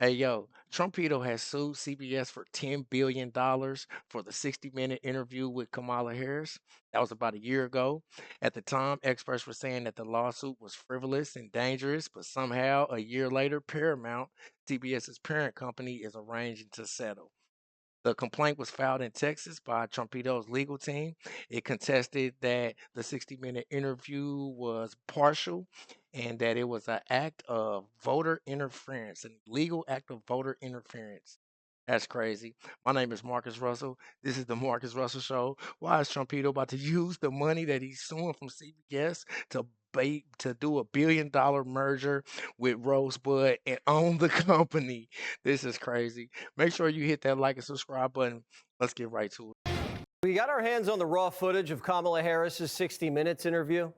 Hey yo, Trumpito has sued CBS for $10 billion for the 60-minute interview with Kamala Harris. That was about a year ago. At the time, experts were saying that the lawsuit was frivolous and dangerous, but somehow, a year later, Paramount, CBS's parent company, is arranging to settle. The complaint was filed in Texas by Trumpito's legal team. It contested that the 60-minute interview was partial and that it was an act of voter interference, an illegal act of voter interference. That's crazy. My name is Marcus Russell. This is the Marcus Russell Show. Why is Trumpito about to use the money that he's suing from CBS to to do $1 billion merger with Rosebud and own the company? This is crazy. Make sure you hit that like and subscribe button. Let's get right to it. We got our hands on the raw footage of Kamala Harris's 60 Minutes interview.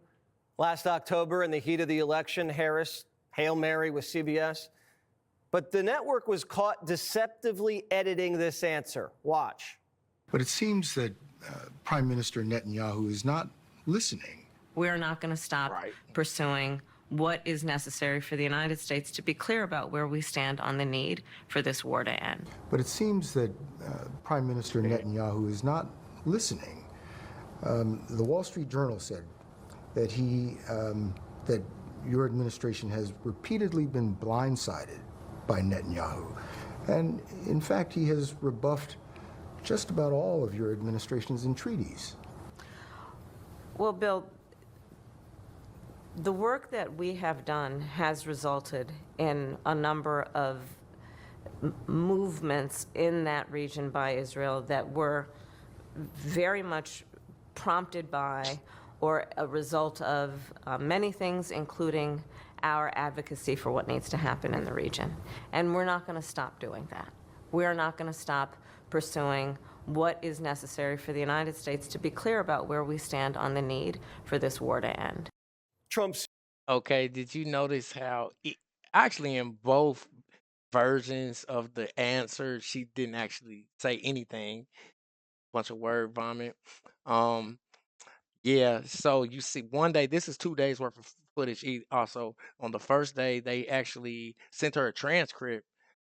Last October, in the heat of the election, Harris, Hail Mary with CBS. But the network was caught deceptively editing this answer. Watch. But it seems that Prime Minister Netanyahu is not listening. We're not going to stop pursuing what is necessary for the United States to be clear about where we stand on the need for this war to end. But it seems that Prime Minister Netanyahu is not listening. The Wall Street Journal said that that your administration has repeatedly been blindsided by Netanyahu. And in fact, he has rebuffed just about all of your administration's entreaties. Well, Bill, the work that we have done has resulted in a number of movements in that region by Israel that were very much prompted by or a result of many things, including our advocacy for what needs to happen in the region. And we're not going to stop doing that. We're not going to stop pursuing what is necessary for the United States to be clear about where we stand on the need for this war to end. Trump's. Okay, did you notice how actually in both versions of the answer, she didn't actually say anything, bunch of word vomit. Um, Yeah, so you see, one day, this is 2 days worth of footage. Also, on the first day, they actually sent her a transcript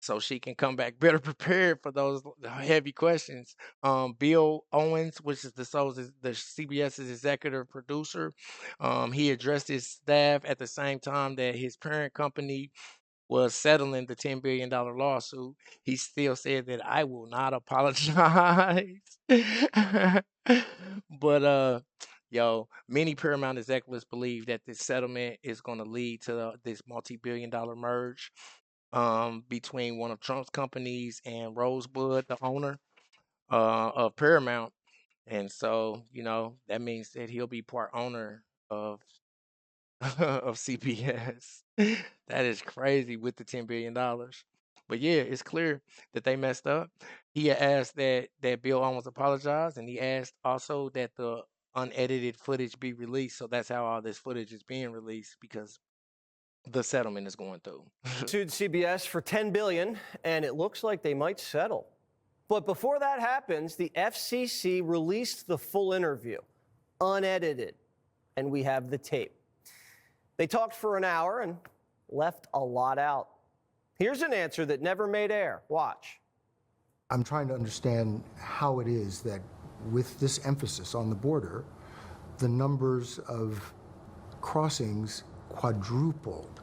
so she can come back better prepared for those heavy questions. Bill Owens, which is the CBS's executive producer, he addressed his staff at the same time that his parent company was settling the $10 billion lawsuit. He still said that I will not apologize. But yo, many Paramount executives believe that this settlement is going to lead to this multi-billion-dollar merge between one of Trump's companies and Rosebud, the owner of Paramount. And so, that means that he'll be part owner of of CBS. That is crazy with the $10 billion. But yeah, it's clear that they messed up. He had asked that Bill almost apologized, and he asked also that the unedited footage be released. So that's how all this footage is being released because the settlement is going through. Sued CBS for $10 billion, and it looks like they might settle. But before that happens, the FCC released the full interview, unedited, and we have the tape. They talked for an hour and left a lot out. Here's an answer that never made air. Watch. I'm trying to understand how it is that with this emphasis on the border, the numbers of crossings quadrupled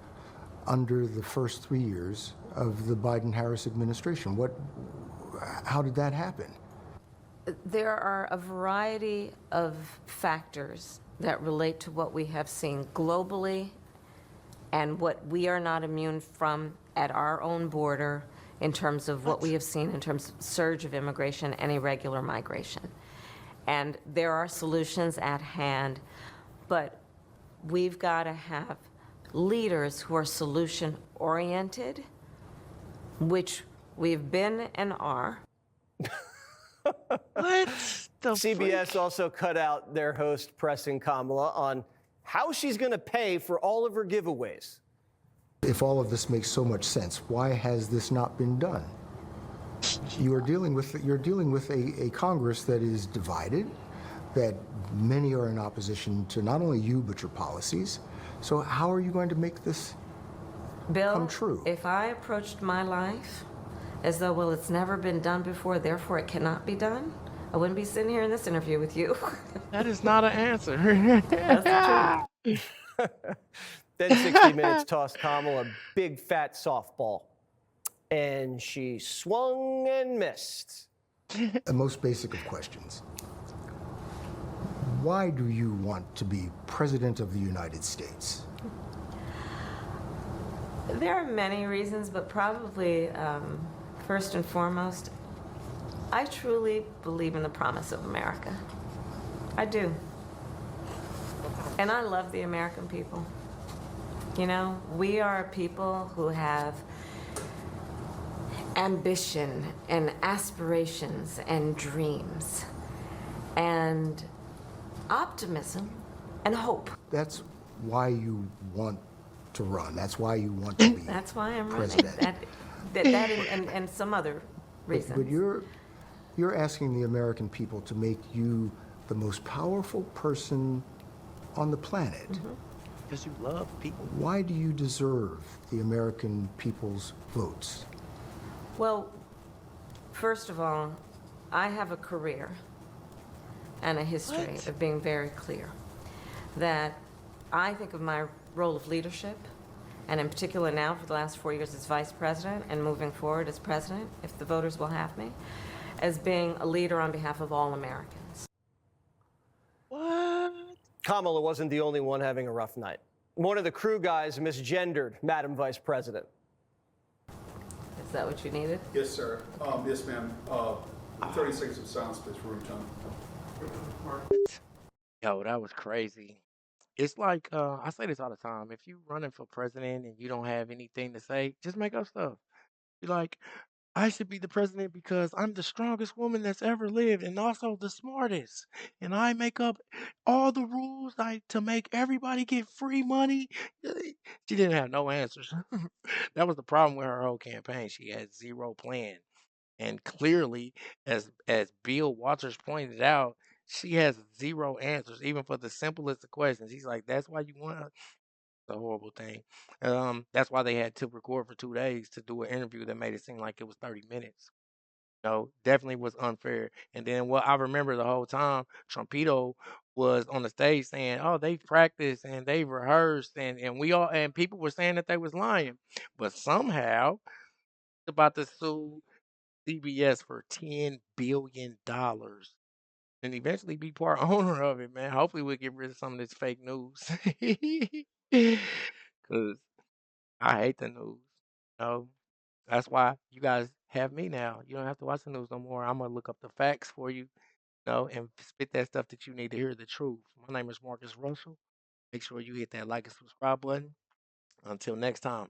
under the first 3 years of the Biden-Harris administration. How did that happen? There are a variety of factors that relate to what we have seen globally and what we are not immune from at our own border in terms of what we have seen in terms of surge of immigration and irregular migration. And there are solutions at hand, but we've got to have leaders who are solution-oriented, which we've been and are. What the CBS freak? also cut out their host pressing Kamala on how she's going to pay for all of her giveaways. If all of this makes so much sense, why has this not been done? You're dealing with a Congress that is divided, that many are in opposition to not only you but your policies. So how are you going to make this come Bill, true? if I approached my life as though, well, it's never been done before, therefore it cannot be done, I wouldn't be sitting here in this interview with you. That is not an answer. That's the truth. Then 60 Minutes tossed Kamala a big fat softball, and she swung and missed. The most basic of questions. Why do you want to be President of the United States? There are many reasons, but probably first and foremost, I truly believe in the promise of America. I do. And I love the American people. You know, we are a people who have ambition and aspirations and dreams and optimism and hope. That's why you want to run. That's why you want to be That's why I'm president. running. That and some other reasons. But you're asking the American people to make you the most powerful person on the planet. Because you love people. Why do you deserve the American people's votes? Well, first of all, I have a career and a history of being very clear that I think of my role of leadership, and in particular now for the last 4 years as vice president and moving forward as president, if the voters will have me, as being a leader on behalf of all Americans. What? Kamala wasn't the only one having a rough night. One of the crew guys misgendered Madam Vice President. Is that what you needed? Yes, sir. Yes, ma'am. 30 seconds of silence, please, for room time. Yo, that was crazy. It's like I say this all the time. If you running for president and you don't have anything to say, just make up stuff. Be like, I should be the president because I'm the strongest woman that's ever lived and also the smartest. And I make up all the rules to make everybody get free money. She didn't have no answers. That was the problem with her whole campaign. She had zero plan. And clearly, as Bill Walters pointed out, she has zero answers, even for the simplest of questions. He's like, that's why you want her. It's a horrible thing. That's why they had to record for 2 days to do an interview that made it seem like it was 30 minutes. No, definitely was unfair. And then what I remember the whole time, Trumpito was on the stage saying, "Oh, they've practiced and they've rehearsed," and we all and people were saying that they was lying, but somehow about to sue CBS for $10 billion and eventually be part owner of it, man. Hopefully, we'll get rid of some of this fake news because I hate the news. No, that's why you guys have me now. You don't have to watch the news no more. I'm gonna look up the facts for you, and spit that stuff that you need to hear the truth. My name is Marcus Russell. Make sure you hit that like and subscribe button. Until next time.